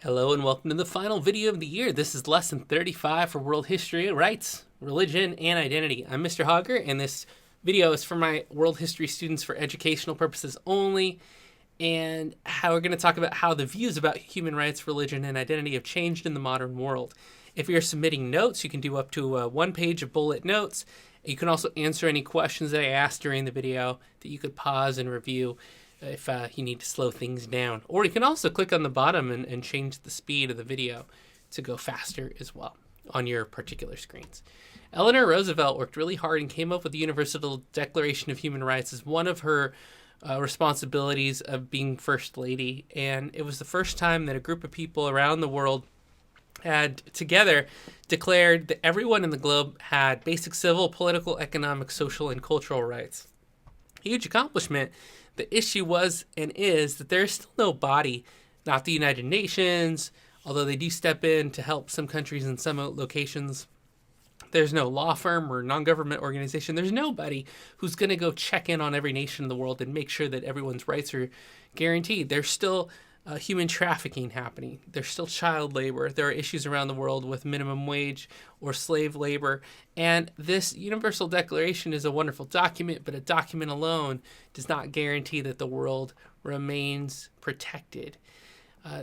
Hello and welcome to the final video of the year. This is lesson 35 for world history, rights, religion, and identity. I'm Mr. Hauger, and this video is for my world history students for educational purposes only, and how we're going to talk about how the views about human rights, religion, and identity have changed in the modern world. If you're submitting notes, you can do up to one page of bullet notes. You can also answer any questions that I asked during the video that you could pause and review if you need to slow things down. Or you can also click on the bottom and change the speed of the video to go faster as well on your particular screens. Eleanor Roosevelt worked really hard and came up with the Universal Declaration of Human Rights as one of her responsibilities of being First Lady. And it was the first time that a group of people around the world had together declared that everyone in the globe had basic civil, political, economic, social, and cultural rights. Huge accomplishment. The issue was and is that there is still no body, not the United Nations, although they do step in to help some countries in some locations. There's no law firm or non-government organization. There's nobody who's going to go check in on every nation in the world and make sure that everyone's rights are guaranteed. There's still human trafficking happening. There's still child labor. There are issues around the world with minimum wage or slave labor. And this Universal Declaration is a wonderful document, but a document alone does not guarantee that the world remains protected.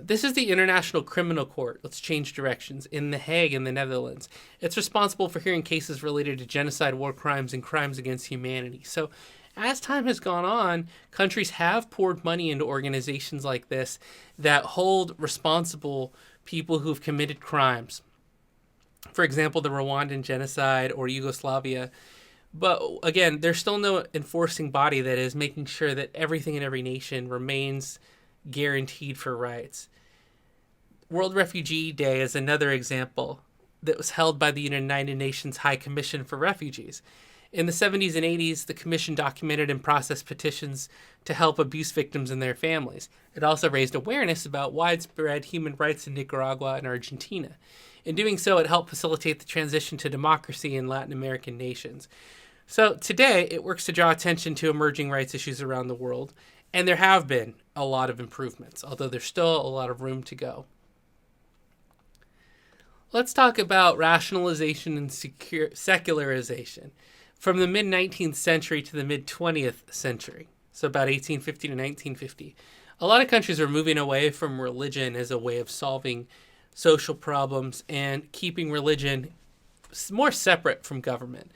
This is the International Criminal Court. Let's change directions. In The Hague in the Netherlands. It's responsible for hearing cases related to genocide, war crimes, and crimes against humanity. So as time has gone on, countries have poured money into organizations like this that hold responsible people who've committed crimes. For example, the Rwandan genocide or Yugoslavia. But again, there's still no enforcing body that is making sure that everything in every nation remains guaranteed for rights. World Refugee Day is another example that was held by the United Nations High Commission for Refugees. In the 70s and 80s, the Commission documented and processed petitions to help abuse victims and their families. It also raised awareness about widespread human rights in Nicaragua and Argentina. In doing so, it helped facilitate the transition to democracy in Latin American nations. So today, it works to draw attention to emerging rights issues around the world, and there have been a lot of improvements, although there's still a lot of room to go. Let's talk about rationalization and secularization. From the mid-19th century to the mid-20th century, so about 1850 to 1950, a lot of countries are moving away from religion as a way of solving social problems and keeping religion more separate from government.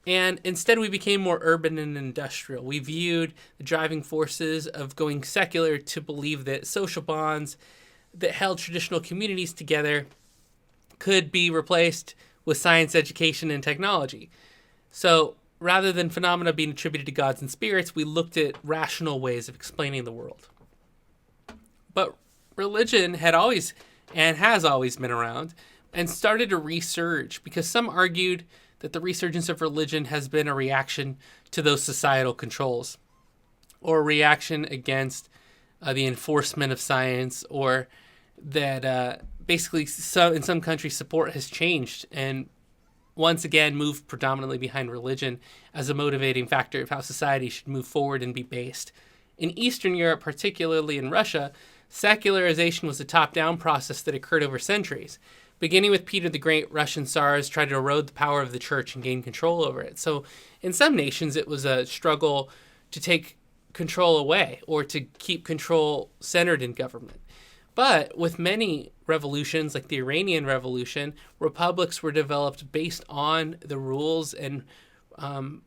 And instead, we became more urban and industrial. We viewed the driving forces of going secular to believe that social bonds that held traditional communities together could be replaced with science, education, and technology. So rather than phenomena being attributed to gods and spirits, we looked at rational ways of explaining the world. But religion had always and has always been around and started to resurge because some argued that the resurgence of religion has been a reaction to those societal controls or a reaction against the enforcement of science, or that basically in some countries support has changed and once again moved predominantly behind religion as a motivating factor of how society should move forward and be based. In Eastern Europe, particularly in Russia, secularization was a top-down process that occurred over centuries. Beginning with Peter the Great, Russian Tsars tried to erode the power of the church and gain control over it. So in some nations, it was a struggle to take control away or to keep control centered in government. But with many revolutions, like the Iranian Revolution, republics were developed based on the rules and the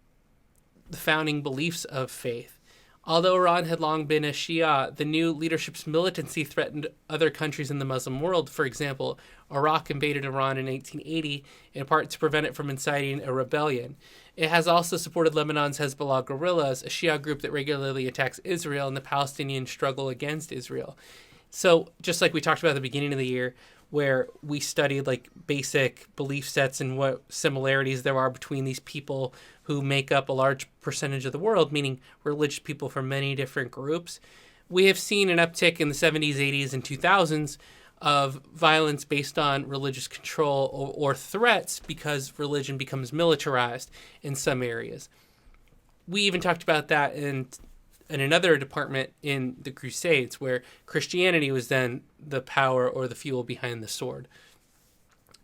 founding beliefs of faith. Although Iran had long been a Shia, the new leadership's militancy threatened other countries in the Muslim world. For example, Iraq invaded Iran in 1880, in part to prevent it from inciting a rebellion. It has also supported Lebanon's Hezbollah guerrillas, a Shia group that regularly attacks Israel, and the Palestinian struggle against Israel. So just like we talked about at the beginning of the year, where we studied like basic belief sets and what similarities there are between these people who make up a large percentage of the world, meaning religious people from many different groups, we have seen an uptick in the 70s, 80s, and 2000s of violence based on religious control or threats because religion becomes militarized in some areas. We even talked about that in and another department in the Crusades, where Christianity was then the power or the fuel behind the sword.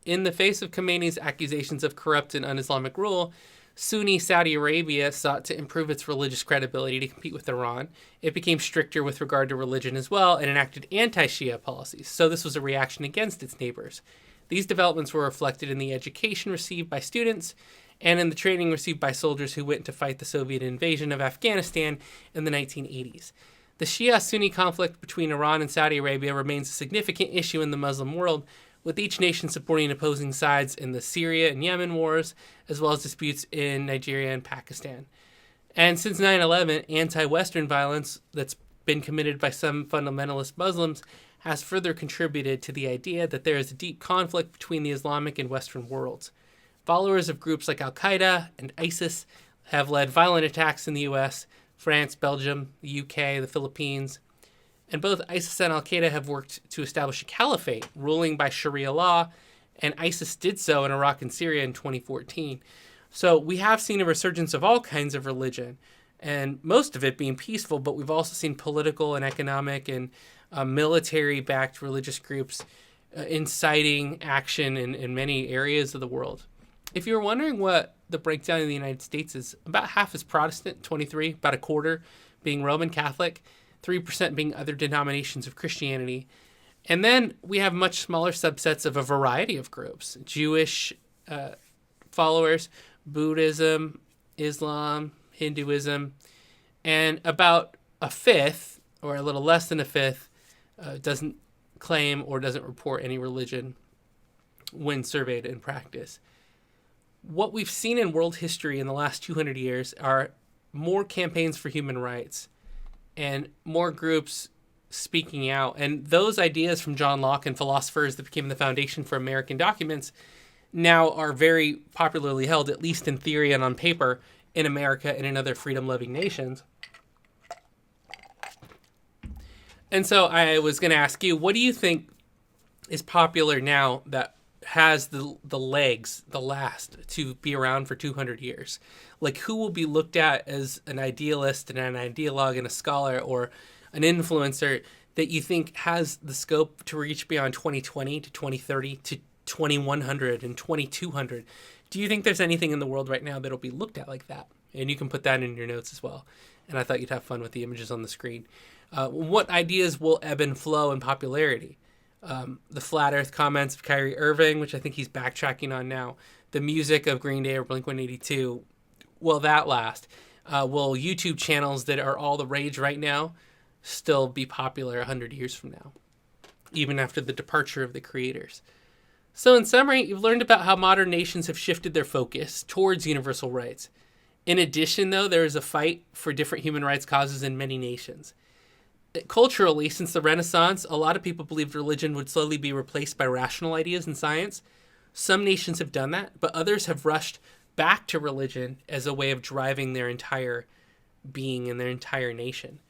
In the face of Khomeini's accusations of corrupt and un-Islamic rule, Sunni Saudi Arabia sought to improve its religious credibility to compete with Iran. It became stricter with regard to religion as well and enacted anti-Shia policies. So this was a reaction against its neighbors. These developments were reflected in the education received by students and in the training received by soldiers who went to fight the Soviet invasion of Afghanistan in the 1980s. The Shia-Sunni conflict between Iran and Saudi Arabia remains a significant issue in the Muslim world, with each nation supporting opposing sides in the Syria and Yemen wars, as well as disputes in Nigeria and Pakistan. And since 9/11, anti-Western violence that's been committed by some fundamentalist Muslims has further contributed to the idea that there is a deep conflict between the Islamic and Western worlds. Followers of groups like Al-Qaeda and ISIS have led violent attacks in the US, France, Belgium, the UK, the Philippines, and both ISIS and Al-Qaeda have worked to establish a caliphate, ruling by Sharia law, and ISIS did so in Iraq and Syria in 2014. So we have seen a resurgence of all kinds of religion, and most of it being peaceful, but we've also seen political and economic and military-backed religious groups inciting action in many areas of the world. If you're wondering what the breakdown in the United States is, about half is Protestant, 23, about a quarter being Roman Catholic, 3% being other denominations of Christianity. And then we have much smaller subsets of a variety of groups: Jewish followers, Buddhism, Islam, Hinduism, and about a fifth, or a little less than a fifth, doesn't claim or doesn't report any religion when surveyed in practice. What we've seen in world history in the last 200 years are more campaigns for human rights and more groups speaking out. And those ideas from John Locke and philosophers that became the foundation for American documents now are very popularly held, at least in theory and on paper, in America and in other freedom-loving nations. And so I was going to ask you, what do you think is popular now that has the legs, the last, to be around for 200 years? Like, who will be looked at as an idealist and an ideologue and a scholar or an influencer that you think has the scope to reach beyond 2020 to 2030 to 2100 and 2200? Do you think there's anything in the world right now that'll be looked at like that? And you can put that in your notes as well. And I thought you'd have fun with the images on the screen. What ideas will ebb and flow in popularity? The flat earth comments of Kyrie Irving, which I think he's backtracking on now. The music of Green Day or Blink-182, will that last? Will YouTube channels that are all the rage right now still be popular 100 years from now, even after the departure of the creators? So in summary, you've learned about how modern nations have shifted their focus towards universal rights. In addition, though, there is a fight for different human rights causes in many nations. Culturally, since the Renaissance, a lot of people believed religion would slowly be replaced by rational ideas and science. Some nations have done that, but others have rushed back to religion as a way of driving their entire being and their entire nation.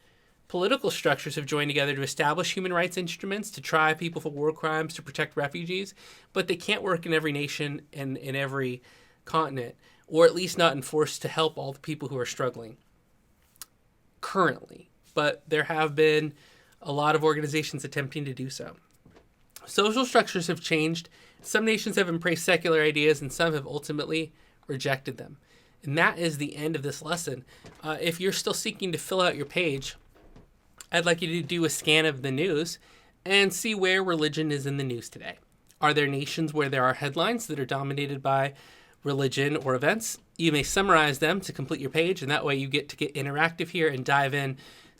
Political structures have joined together to establish human rights instruments, to try people for war crimes, to protect refugees, but they can't work in every nation and in every continent, or at least not enforced to help all the people who are struggling currently. But there have been a lot of organizations attempting to do so. Social structures have changed. Some nations have embraced secular ideas, and some have ultimately rejected them. And that is the end of this lesson. If you're still seeking to fill out your page, I'd like you to do a scan of the news and see where religion is in the news today. Are there nations where there are headlines that are dominated by religion or events? You may summarize them to complete your page, and that way you get to get interactive here and dive in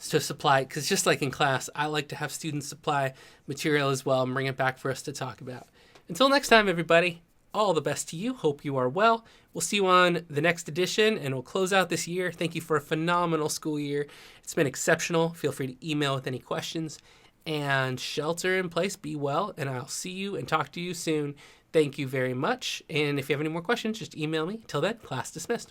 to supply, because just like in class, I like to have students supply material as well and bring it back for us to talk about. Until next time, everybody, all the best to you. Hope you are well. We'll see you on the next edition, and we'll close out this year. Thank you for a phenomenal school year. It's been exceptional. Feel free to email with any questions, and shelter in place. Be well, and I'll see you and talk to you soon. Thank you very much. And if you have any more questions, just email me. Till then, class dismissed.